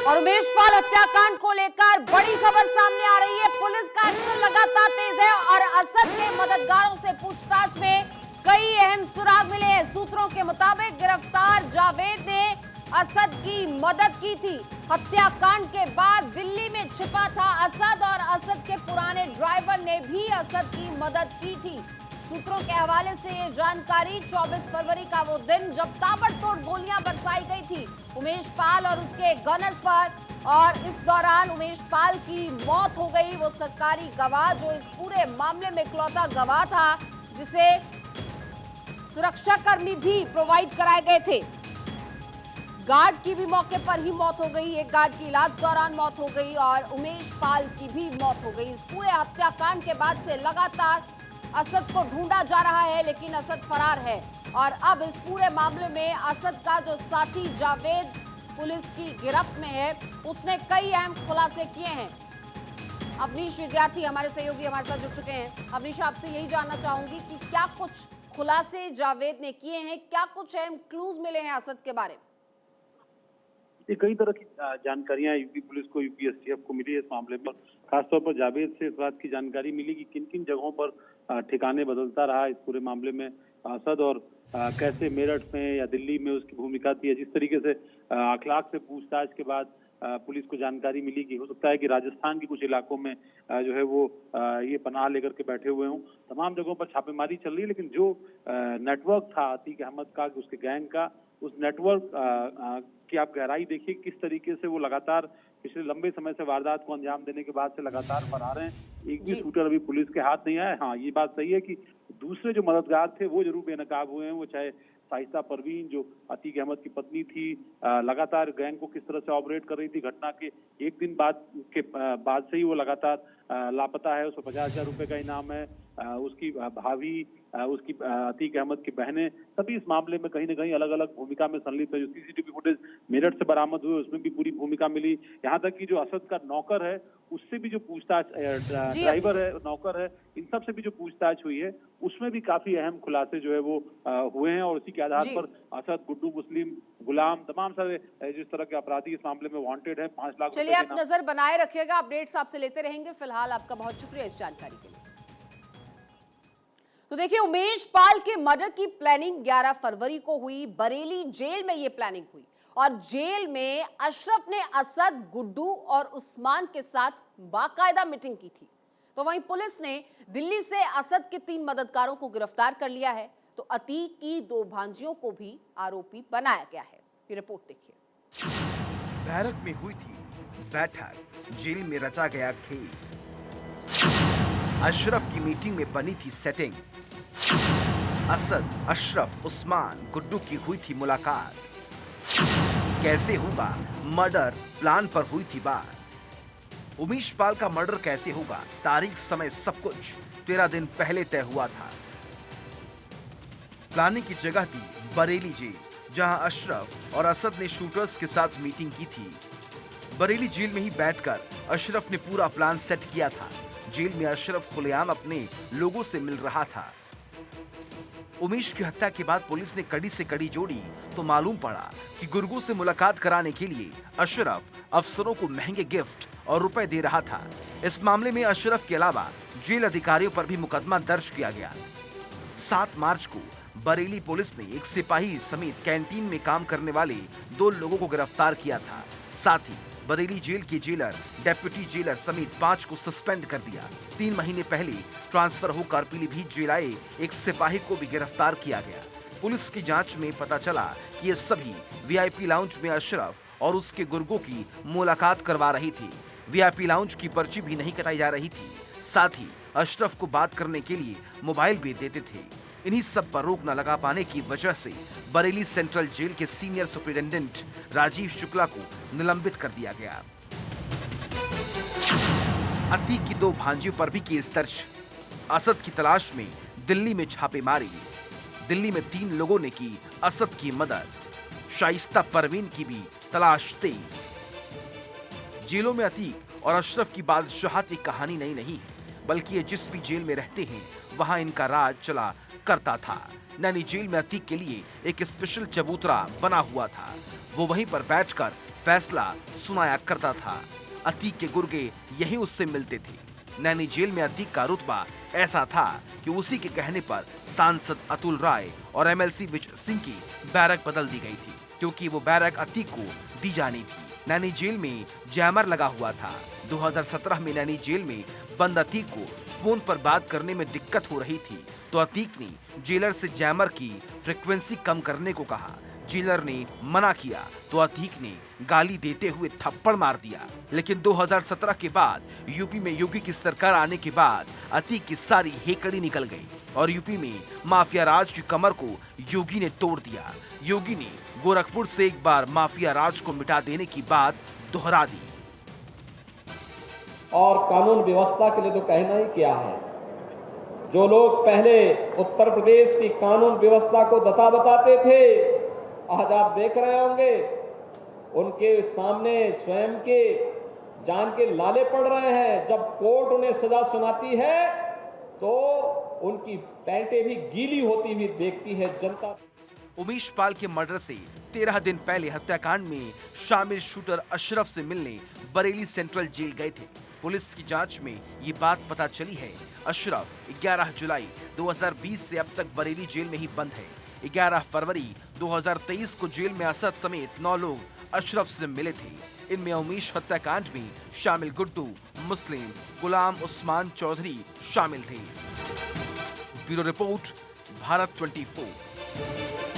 और उमेश पाल हत्याकांड को लेकर बड़ी खबर सामने आ रही है। पुलिस का एक्शन लगातार तेज है और असद के मददगारों से पूछताछ में कई अहम सुराग मिले हैं। सूत्रों के मुताबिक गिरफ्तार जावेद ने असद की मदद की थी। हत्याकांड के बाद दिल्ली में छिपा था असद और असद के पुराने ड्राइवर ने भी असद की मदद की थी। सूत्रों के हवाले से ये जानकारी 24 फरवरी का वो दिन जब ताबड़तोड़ गोलियां बरसाई गई थी उमेश पाल और उसके गनर्स पर, और इस दौरान उमेश पाल की मौत हो गई। वो सरकारी गवाह जो इस पूरे मामले में इकलौता गवाह था जिसे सुरक्षाकर्मी भी प्रोवाइड कराए गए थे। गार्ड की भी मौके पर ही मौत हो गई, एक गार्ड की इलाज दौरान मौत हो गई और उमेश पाल की भी मौत हो गई। इस पूरे हत्याकांड के बाद से लगातार असद को ढूंढा जा रहा है, लेकिन असद फरार है और अब इस पूरे मामले में असद का जो साथी जावेद पुलिस की गिरफ्त में है, उसने कई अहम खुलासे किए हैं। अवनीश विद्यार्थी हमारे सहयोगी हमारे साथ जुड़ चुके हैं। अवनीश, आपसे यही जानना चाहूंगी कि क्या कुछ खुलासे जावेद ने किए हैं, क्या कुछ अहम क्लूज मिले हैं असद के बारे में? ये कई तरह की जानकारियां यूपी पुलिस को, यूपी एसटीएफ को मिली है इस मामले पर। खासतौर पर जावेद से इस बात की जानकारी मिली कि किन किन जगहों पर ठिकाने बदलता रहा इस पूरे मामले में असद, और कैसे मेरठ में या दिल्ली में उसकी भूमिका थी। जिस तरीके से अखलाक से पूछताछ के बाद पुलिस को जानकारी मिली कि हो सकता है कि राजस्थान के कुछ इलाकों में जो है वो ये पनाह लेकर के बैठे हुए हों। तमाम जगहों पर छापेमारी चल रही है, लेकिन जो नेटवर्क था अतीक अहमद का, उसके गैंग का, उस नेटवर्क की आप गहराई देखिए किस तरीके से वो लगातार पिछले लंबे समय से वारदात को अंजाम देने के बाद से लगातार फरार हैं। एक भी शूटर अभी पुलिस के हाथ नहीं आया। हाँ, ये बात सही है कि दूसरे जो मददगार थे वो जरूर बेनकाब हुए हैं। वो चाहे शाइस्ता परवीन जो अतीक अहमद की पत्नी थी, लगातार गैंग को किस तरह से ऑपरेट कर रही थी। घटना के एक दिन बाद से ही वो लगातार लापता है। उसको 50,000 रुपए का इनाम है। उसकी भाभी, उसकी अतीक अहमद की बहनें, सभी इस मामले में कहीं न कहीं अलग अलग भूमिका में संलिप्त है। जो सीसीटीवी फुटेज मेरठ से बरामद हुए उसमें भी पूरी भूमिका मिली। यहाँ तक कि जो असद का नौकर है उससे भी जो पूछताछ, ड्राइवर है, नौकर है, इन सब से भी जो पूछताछ हुई है उसमें भी काफी अहम खुलासे जो है वो हुए हैं। और उसी के आधार पर असद, गुड्डू मुस्लिम, गुलाम, तमाम सारे जिस तरह के अपराधी इस मामले में वांटेड है। 5 लाख। चलिए, आप नजर बनाए रखिएगा, अपडेट्स आपसे लेते रहेंगे। फिलहाल आपका बहुत शुक्रिया इस जानकारी के लिए। तो देखिए, उमेश पाल के मर्डर की प्लानिंग 11 फरवरी को हुई। बरेली जेल में ये प्लानिंग हुई और जेल में अशरफ ने असद, गुड्डू और उस्मान के साथ बाकायदा मीटिंग की थी। तो वहीं पुलिस ने दिल्ली से असद के 3 मददगारों को गिरफ्तार कर लिया है। तो अतीक की 2 भांजियों को भी आरोपी बनाया गया है। ये रिपोर्ट देखिए। बैरक में हुई थी बैठक, जेल में रचा गया खेल। अशरफ की मीटिंग में बनी थी सेटिंग। असद, अशरफ, उस्मान, गुड्डू की हुई थी मुलाकात। कैसे होगा मर्डर, प्लान पर हुई थी बात। उमेश पाल का मर्डर कैसे होगा, तारीख, समय, सब कुछ 13 दिन पहले तय हुआ था। प्लानिंग की जगह थी बरेली जेल, जहां अशरफ और असद ने शूटर्स के साथ मीटिंग की थी। बरेली जेल में ही बैठकर अशरफ ने पूरा प्लान सेट किया था। जेल में अशरफ खुलेआम अपने लोगों से मिल रहा था। उमेश की हत्या के बाद पुलिस ने कड़ी से कड़ी जोड़ी तो मालूम पड़ा कि गुर्गों से मुलाकात कराने के लिए अशरफ अफसरों को महंगे गिफ्ट और रुपए दे रहा था। इस मामले में अशरफ के अलावा जेल अधिकारियों पर भी मुकदमा दर्ज किया गया। 7 मार्च को बरेली पुलिस ने एक सिपाही समेत कैंटीन में काम करने वाले 2 लोगों को गिरफ्तार किया था। साथ ही बरेली जेल के जेलर, डेप्यूटी जेलर समेत 5 को सस्पेंड कर दिया। 3 महीने पहले ट्रांसफर होकर पीलीभीत जेल आए एक सिपाही को भी गिरफ्तार किया गया। पुलिस की जांच में पता चला कि ये सभी वीआईपी लाउंज में अशरफ और उसके गुर्गों की मुलाकात करवा रही थी। वीआईपी लाउंज की पर्ची भी नहीं कटाई जा रही थी। साथ ही अशरफ को बात करने के लिए मोबाइल भी देते थे। इन्हीं सब पर रोक न लगा पाने की वजह से बरेली सेंट्रल जेल के सीनियर सुपरिटेंडेंट राजीव शुक्ला को निलंबित कर दिया गया। अतीक की 2 भांजियों पर भी केस दर्ज। असद की तलाश में दिल्ली में छापेमारी। दिल्ली में 3 लोगों ने की असद की मदद। शाइस्ता परवीन की भी तलाश तेज। जेलों में अतीक और अशरफ की बादशाहत की कहानी नई नहीं है, बल्कि ये जिस भी जेल में रहते हैं वहां इनका राज चला करता था। नैनी जेल में अतीक के लिए एक स्पेशल चबूतरा बना हुआ था। वो वहीं पर बैठकर फैसला सुनाया करता था। अतीक के गुर्गे यही उससे मिलते थे। नैनी जेल में अतीक का रुतबा ऐसा था कि उसी के कहने पर सांसद अतुल राय और एमएलसी विजय सिंह की बैरक बदल दी गई थी, क्योंकि वो बैरक अतीक को दी जानी थी। नैनी जेल में जैमर लगा हुआ था। 2017 में नैनी जेल में बंद अतीक को फोन पर बात करने में दिक्कत हो रही थी, तो अतीक ने जेलर से जैमर की फ्रीक्वेंसी कम करने को कहा। जेलर ने मना किया तो अतीक ने गाली देते हुए थप्पड़ मार दिया। लेकिन 2017 के बाद यूपी में योगी की सरकार आने के बाद अतीक की सारी हेकड़ी निकल गई और यूपी में माफिया राज की कमर को योगी ने तोड़ दिया। योगी ने गोरखपुर से एक बार माफिया राज को मिटा देने की बात दोहरा दी। और कानून व्यवस्था के लिए तो कहना ही क्या है। जो लोग पहले उत्तर प्रदेश की कानून व्यवस्था को दता बताते थे, आज आप देख रहे होंगे उनके सामने स्वयं के जान के लाले पड़ रहे हैं। जब कोर्ट उन्हें सजा सुनाती है तो उनकी पैंटें भी गीली होती हुई देखती है जनता। उमेश पाल के मर्डर से 13 दिन पहले हत्याकांड में शामिल शूटर अशरफ से मिलने बरेली सेंट्रल जेल गए थे। पुलिस की जांच में ये बात पता चली है। अशरफ 11 जुलाई 2020 से अब तक बरेली जेल में ही बंद है। 11 फरवरी 2023 को जेल में असद समेत 9 लोग अशरफ से मिले थे। इनमें उमेश हत्याकांड में शामिल गुड्डू, मुस्लिम, गुलाम उस्मान चौधरी शामिल थे। Bureau report, Bharat 24।